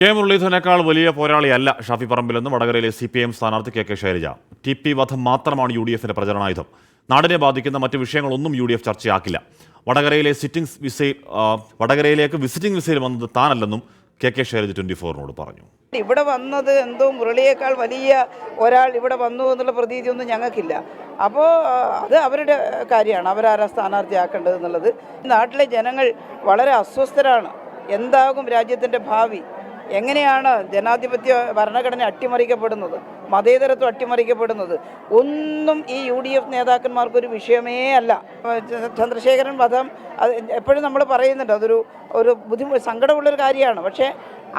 K മുരളീധരനേക്കാൾ വലിയ പോരാളിയല്ല ഷാഫി പറമ്പിലെന്ന് വടകരയിലെ CPM സ്ഥാനാർത്ഥി കെ ശൈലജ. TP വധം മാത്രമാണ് UDFിന്റെ പ്രചരണായുധം. നാടിനെ ബാധിക്കുന്ന മറ്റ് വിഷയങ്ങളൊന്നും UDF ചർച്ചയാക്കില്ല. വടകരയിലേക്ക് വിസിറ്റിംഗ് വിസയിൽ വന്നത് താനല്ലെന്നും കെ ശൈലജ 24-നോട് പറഞ്ഞു. ഇവിടെ വന്നത് എന്തോ മുരളിയേക്കാൾ വലിയ ഒരാൾ ഇവിടെ വന്നു എന്നുള്ള പ്രതീതിയൊന്നും ഞങ്ങൾക്കില്ല. അപ്പോൾ അത് അവരുടെ കാര്യമാണ്, അവരാരാ സ്ഥാനാർത്ഥിയാക്കേണ്ടത് എന്നുള്ളത്. നാട്ടിലെ ജനങ്ങൾ വളരെ അസ്വസ്ഥരാണ്. എന്താകും രാജ്യത്തിൻ്റെ ഭാവി? എങ്ങനെയാണ് ജനാധിപത്യ ഭരണഘടന അട്ടിമറിക്കപ്പെടുന്നത്, മതേതരത്വം അട്ടിമറിക്കപ്പെടുന്നത്? ഒന്നും ഈ UDF നേതാക്കന്മാർക്കൊരു വിഷയമേ അല്ല. ചന്ദ്രശേഖരൻ വധം അത് എപ്പോഴും നമ്മൾ പറയുന്നുണ്ട്, അതൊരു സങ്കടമുള്ളൊരു കാര്യമാണ്. പക്ഷേ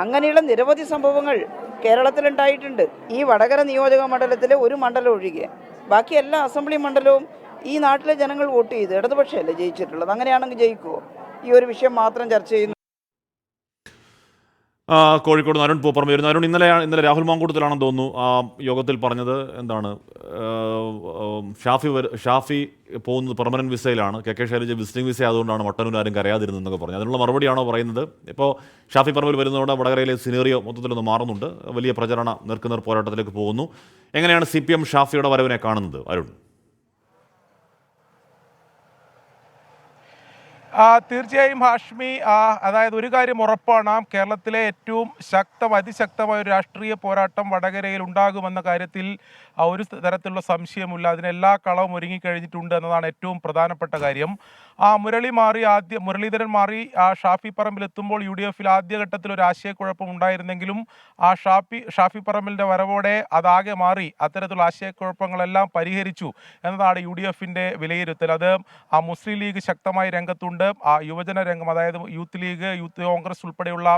അങ്ങനെയുള്ള നിരവധി സംഭവങ്ങൾ കേരളത്തിലുണ്ടായിട്ടുണ്ട്. ഈ വടകര നിയോജക മണ്ഡലത്തിലെ ഒരു മണ്ഡലം ഒഴികെ ബാക്കി എല്ലാ അസംബ്ലി മണ്ഡലവും ഈ നാട്ടിലെ ജനങ്ങൾ വോട്ട് ചെയ്ത് ഇടതുപക്ഷമല്ലേ ജയിച്ചിട്ടുള്ളത്. അങ്ങനെയാണെങ്കിൽ ജയിക്കുമോ? ഈ ഒരു വിഷയം മാത്രം ചർച്ച ചെയ്യുന്നു. കോഴിക്കോട് അരുൺ പൂപ്പറമ്പ് വരുന്നു. അരുൺ, ഇന്നലെ രാഹുൽ മാങ്കൂട്ടത്തിലാണെന്ന് തോന്നുന്നു ആ യോഗത്തിൽ പറഞ്ഞത് എന്താണ്? ഷാഫി പോകുന്നത് പെർമനന്റ് വിസയിലാണ്, കെ ശൈലജ വിസിറ്റിംഗ് വിസ ആയതുകൊണ്ടാണ് മട്ടന്നൂർ ആരും കരയാതിരുന്നതെന്നൊക്കെ പറഞ്ഞു. അതിനുള്ള മറുപടിയാണോ പറയുന്നത്? ഇപ്പോൾ ഷാഫി പറമ്പിൽ വരുന്നതോടെ വടകരയിലെ സിനേറിയോ മൊത്തത്തിലൊന്ന് മാറുന്നുണ്ട്. വലിയ പ്രചരണ നേർക്കുനേർ പോരാട്ടത്തിലേക്ക് പോകുന്നു. എങ്ങനെയാണ് CPM ഷാഫിയുടെ വരവിനെ കാണുന്നത്, അരുൺ? തീർച്ചയായും ഹാഷ്മി, അതായത് ഒരു കാര്യം ഉറപ്പാണ്, കേരളത്തിലെ ഏറ്റവും അതിശക്തമായ ഒരു രാഷ്ട്രീയ പോരാട്ടം വടകരയിൽ ഉണ്ടാകുമെന്ന കാര്യത്തിൽ ഒരു തരത്തിലുള്ള സംശയമില്ല. അതിനെല്ലാ കളവും ഒരുങ്ങിക്കഴിഞ്ഞിട്ടുണ്ട് എന്നതാണ് ഏറ്റവും പ്രധാനപ്പെട്ട കാര്യം. മുരളീധരൻ മാറി ഷാഫി പറമ്പിൽ എത്തുമ്പോൾ UDFിൽ ആദ്യഘട്ടത്തിൽ ഒരു ആശയക്കുഴപ്പം ഉണ്ടായിരുന്നെങ്കിലും ഷാഫി പറമ്പിലിൻ്റെ വരവോടെ അതാകെ മാറി. അത്തരത്തിലുള്ള ആശയക്കുഴപ്പങ്ങളെല്ലാം പരിഹരിച്ചു എന്നതാണ് UDFിൻ്റെ വിലയിരുത്തൽ. അത് മുസ്ലിം ലീഗ് ശക്തമായി രംഗത്തുണ്ട്. യുവജന രംഗം, അതായത് യൂത്ത് ലീഗ്, യൂത്ത് കോൺഗ്രസ് ഉൾപ്പെടെയുള്ള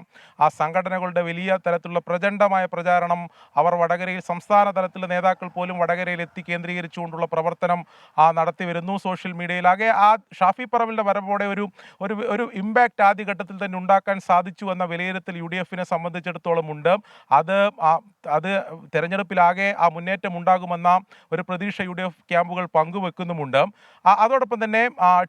സംഘടനകളുടെ വലിയ തരത്തിലുള്ള പ്രചണ്ഡമായ പ്രചാരണം അവർ വടകരയിൽ സംസ്ഥാന തലത്തിലെ നേതാക്കൾ പോലും വടകരയിൽ എത്തി കേന്ദ്രീകരിച്ചുകൊണ്ടുള്ള പ്രവർത്തനം നടത്തി വരുന്നു. സോഷ്യൽ മീഡിയയിലാകെ ഷാഫി പറമ്പിലിന്റെ വരവോടെ ഒരു ഇമ്പാക്റ്റ് ആദ്യഘട്ടത്തിൽ തന്നെ ഉണ്ടാക്കാൻ സാധിച്ചു എന്ന വിലയിരുത്തൽ UDFിനെ സംബന്ധിച്ചിടത്തോളം ഉണ്ട്. അത് തെരഞ്ഞെടുപ്പിലാകെ മുന്നേറ്റം ഉണ്ടാകുമെന്ന ഒരു പ്രതീക്ഷ UDF ക്യാമ്പുകൾ പങ്കുവെക്കുന്നുമുണ്ട്. അതോടൊപ്പം തന്നെ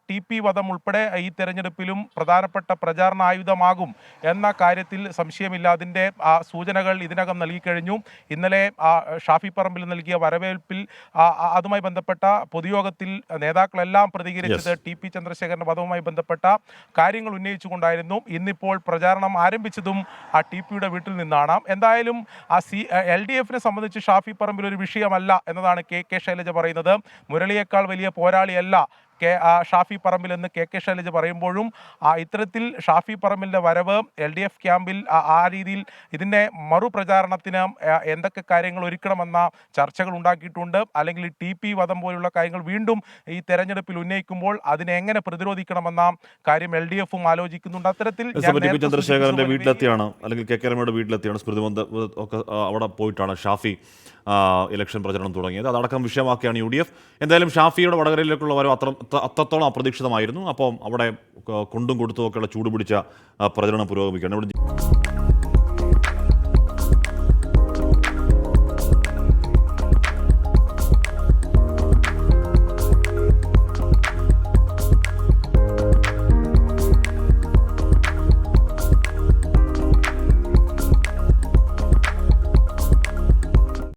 TP വധം ഉൾപ്പെടെ ഈ തെരഞ്ഞെടുപ്പിലും പ്രധാനപ്പെട്ട പ്രചാരണ ആയുധമാകും എന്ന കാര്യത്തിൽ സംശയമില്ല. അതിൻ്റെ സൂചനകൾ ഇതിനകം നൽകിക്കഴിഞ്ഞു. ഇന്നലെ ഷാഫി പറമ്പിൽ നൽകിയ വരവേൽപ്പിൽ അതുമായി ബന്ധപ്പെട്ട പൊതുയോഗത്തിൽ നേതാക്കളെല്ലാം പ്രതികരിച്ചത് TP ചന്ദ്രശേഖരന്റെ വധവുമായി ബന്ധപ്പെട്ട കാര്യങ്ങൾ ഉന്നയിച്ചുകൊണ്ടായിരുന്നു. ഇന്നിപ്പോൾ പ്രചാരണം ആരംഭിച്ചതും TPയുടെ വീട്ടിൽ നിന്നാണ്. എന്തായാലും LDFിനെ സംബന്ധിച്ച് ഷാഫി പറമ്പിൽ ഒരു വിഷയമല്ല എന്നതാണ് കെ ശൈലജ പറയുന്നത്. മുരളിയേക്കാൾ വലിയ പോരാളിയല്ല ഷാഫി പറമ്പിൽ എന്ന് കെ ശൈലജ പറയുമ്പോഴും ഇത്തരത്തിൽ ഷാഫി പറമ്പിലിൻ്റെ വരവ് LDF ക്യാമ്പിൽ ആ രീതിയിൽ ഇതിൻ്റെ മറുപ്രചാരണത്തിന് എന്തൊക്കെ കാര്യങ്ങൾ ഒരുക്കണമെന്ന ചർച്ചകൾ ഉണ്ടാക്കിയിട്ടുണ്ട്. അല്ലെങ്കിൽ TP വധം പോലുള്ള കാര്യങ്ങൾ വീണ്ടും ഈ തെരഞ്ഞെടുപ്പിൽ ഉന്നയിക്കുമ്പോൾ അതിനെ എങ്ങനെ പ്രതിരോധിക്കണമെന്ന കാര്യം LDFും ആലോചിക്കുന്നുണ്ട്. അത്തരത്തിൽ ചന്ദ്രശേഖരന്റെ വീട്ടിലെത്തിയാണ്, അല്ലെങ്കിൽ കെ രമയുടെ വീട്ടിലെത്തിയാണ്, സ്മൃതി ഒക്കെ അവിടെ പോയിട്ടാണ് ഷാഫി ഇലക്ഷൻ പ്രചരണം തുടങ്ങിയത്. അതടക്കം വിഷയമാക്കിയാണ് UDF. എന്തായാലും ഷാഫിയുടെ വടകരയിലേക്കുള്ള വരവ് അത്രത്തോളം അപ്രതീക്ഷിതമായിരുന്നു. അപ്പം അവിടെ കൊണ്ടും കൊടുത്തും ഒക്കെയുള്ള ചൂടുപിടിച്ച പ്രചരണം പുരോഗമിക്കുകയാണ്. ഇവിടെ